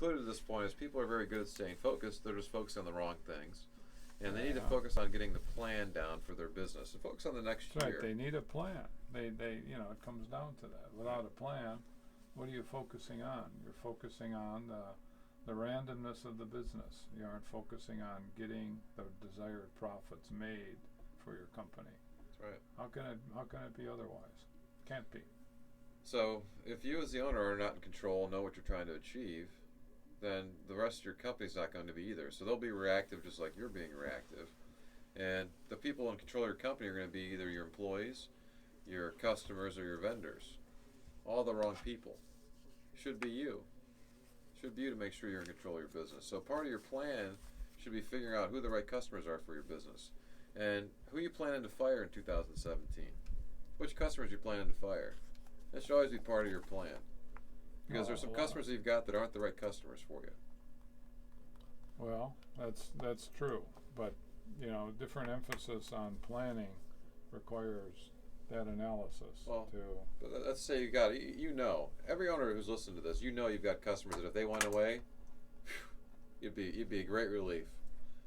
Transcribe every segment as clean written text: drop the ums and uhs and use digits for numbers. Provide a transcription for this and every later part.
concluded at this point is people are very good at staying focused. They're just focused on the wrong things. And they need to Yeah. focus on getting the plan down for their business and focus on the next That's year. right. They need a plan. They it comes down to that. Without a plan, what are you focusing on? You're focusing on the randomness of the business. You aren't focusing on getting the desired profits made for your company. That's right. How can it be otherwise? Can't be. So if you as the owner are not in control, know what you're trying to achieve, then the rest of your company's not going to be either. So they'll be reactive just like you're being reactive. And the people in control of your company are going to be either your employees, your customers, or your vendors. All the wrong people. Should be you. Should be you to make sure you're in control of your business. So part of your plan should be figuring out who the right customers are for your business. And who you planning to fire in 2017. Which customers you planning to fire. That should always be part of your plan. Because there's some customers that you've got that aren't the right customers for you. Well, that's true, but different emphasis on planning requires that analysis. Well, but let's say you got every owner who's listening to this, you've got customers that if they went away, you'd be a great relief.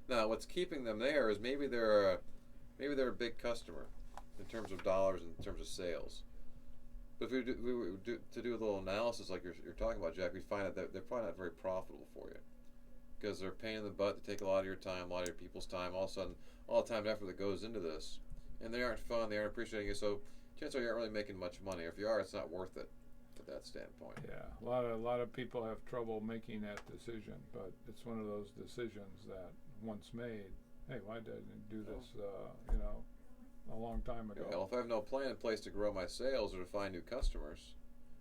Now, what's keeping them there is maybe they're a big customer in terms of dollars and in terms of sales. But if we do a little analysis like you're talking about, Jack, we find that they're probably not very profitable for you because they're a pain in the butt. They take a lot of your time, a lot of your people's time. All of a sudden, all the time and effort that goes into this, and they aren't fun. They aren't appreciating you. So chances are you aren't really making much money. Or if you are, it's not worth it at that standpoint. Yeah, a lot of people have trouble making that decision, but it's one of those decisions that once made, hey, why did I do this? A long time ago. Well, if I have no plan in place to grow my sales or to find new customers,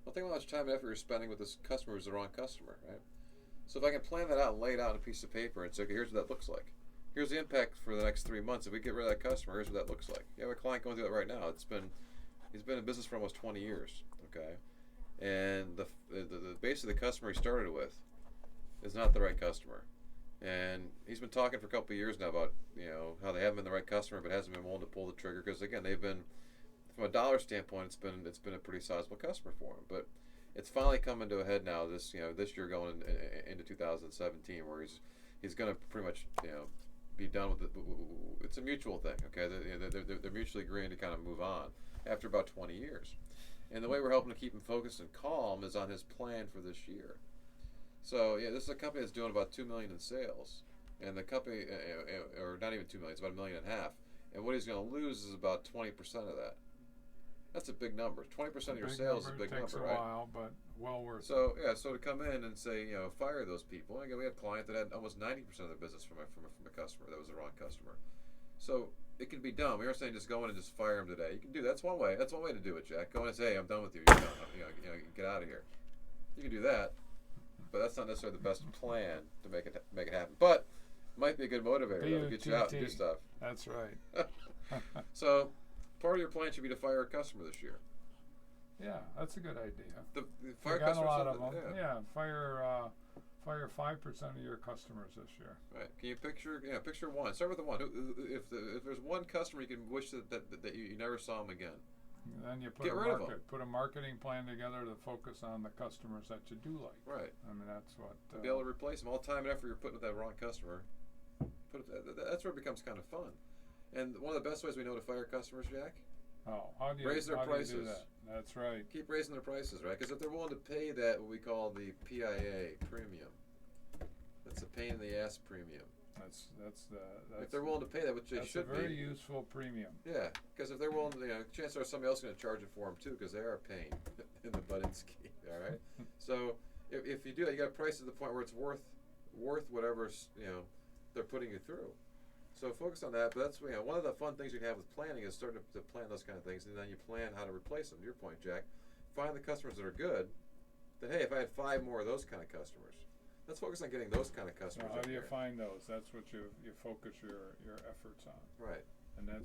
well, think how much time and effort you're spending with this customer who's the wrong customer, right? So if I can plan that out and lay it out on a piece of paper and say, okay, here's what that looks like. Here's the impact for the next 3 months. If we get rid of that customer, here's what that looks like. You have a client going through that right now. He's been in business for almost 20 years, okay? And the basically the customer he started with is not the right customer. And he's been talking for a couple of years now about how they haven't been the right customer, but hasn't been willing to pull the trigger because again they've been, from a dollar standpoint, it's been a pretty sizable customer for him. But it's finally coming to a head now. This year going into 2017, where he's going to pretty much be done with it. It's a mutual thing, okay? They're mutually agreeing to kind of move on after about 20 years. And the way we're helping to keep him focused and calm is on his plan for this year. So this is a company that's doing about $2 million in sales, and the company, or not even $2 million, it's about $1.5 million. And what he's going to lose is about 20% of that. That's a big number. 20% of your sales is a big number, right? Takes a while, but well worth it. So to come in and say fire those people. Again, we had a client that had almost 90% of their business from a customer that was the wrong customer. So it can be done. We aren't saying just go in and just fire them today. You can do that. That's one way. That's one way to do it, Jack. Go in and say, hey, I'm done with you. You're done. Get out of here. You can do that. But that's not necessarily the best plan to make it happen. But it might be a good motivator to get you out and do stuff. That's right. So part of your plan should be to fire a customer this year. Yeah, that's a good idea. The fire got a lot of them. Yeah, fire 5% of your customers this year. Right. Can you picture one? Start with the one. If there's one customer you can wish that you never saw him again. Then you put a marketing plan together to focus on the customers that you do like. Right. I mean, that's what. To be able to replace them, all the time and effort you're putting with that wrong customer, that's where it becomes kind of fun. And one of the best ways we know to fire customers, Jack, how do you raise their prices. Do that? That's right. Keep raising their prices, right? Because if they're willing to pay that, what we call the PIA premium, that's a pain in the ass premium. If they're willing to pay that, which they should be. That's a very useful premium. Yeah, because if they're willing to, chances are somebody else is going to charge it for them too, because they are a pain in the butt end ski. All right. So if you do that, you got to price it to the point where it's worth whatever they're putting you through. So focus on that. But that's one of the fun things you can have with planning is starting to plan those kind of things, and then you plan how to replace them. To your point, Jack, find the customers that are good. Then hey, if I had 5 more of those kind of customers. Let's focus on getting those kind of customers. Now, how do you find those? That's what you focus your efforts on. Right. And that's